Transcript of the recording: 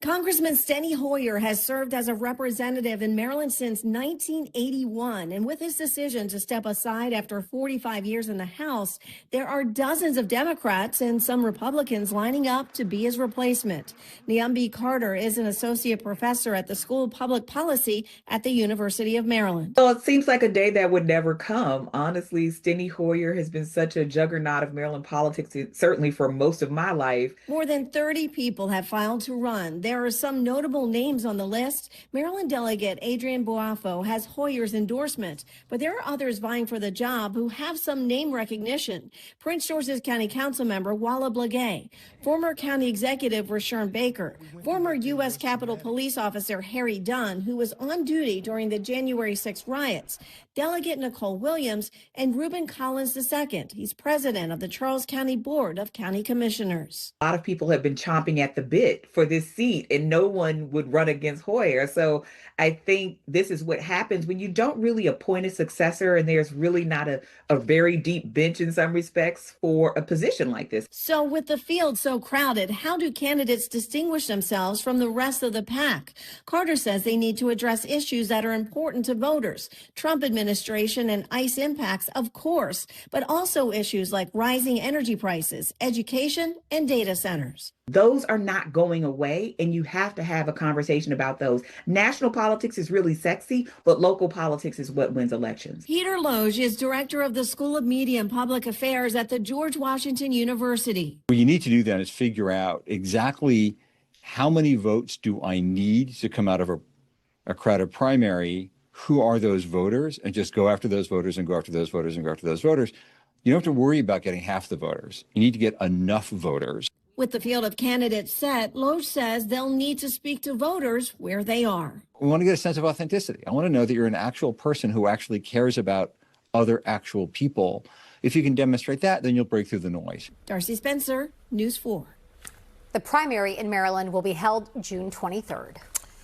Congressman Steny Hoyer has served as a representative in Maryland since 1981. And with his decision to step aside after 45 years in the House, there are dozens of Democrats and some Republicans lining up to be his replacement. Niambi Carter is an associate professor at the School of Public Policy at the University of Maryland. Well, it seems like a day that would never come. Honestly, Steny Hoyer has been such a juggernaut of Maryland politics, certainly for most of my life. More than 30 people have filed to run. There are some notable names on the list. Maryland delegate Adrian Boafo has Hoyer's endorsement, but there are others vying for the job who have some name recognition. Prince George's County Council member Walla Blagay, former county executive Rashawn Baker, former U.S. Capitol Police officer Harry Dunn, who was on duty during the January 6th riots, Delegate Nicole Williams, and Reuben Collins II. He's president of the Charles County Board of County Commissioners. A lot of people have been chomping at the bit for this seat, and no one would run against Hoyer. So I think this is what happens when you don't really appoint a successor, and there's really not a very deep bench in some respects for a position like this. So with the field so crowded, how do candidates distinguish themselves from the rest of the pack? Carter says they need to address issues that are important to voters. Trump administration and ICE impacts, of course, but also issues like rising energy prices, education, and data centers. Those are not going away, and you have to have a conversation about those. National politics is really sexy, but local politics is what wins elections. Peter Loge is director of the School of Media and Public Affairs at the George Washington University. What you need to do then is figure out exactly how many votes do I need to come out of a crowded primary. Who are those voters? And just go after those voters and go after those voters and go after those voters. You don't have to worry about getting half the voters. You need to get enough voters. With the field of candidates set, Loge says they'll need to speak to voters where they are. We want to get a sense of authenticity. I want to know that you're an actual person who actually cares about other actual people. If you can demonstrate that, then you'll break through the noise. Darcy Spencer, News 4. The primary in Maryland will be held June 23rd.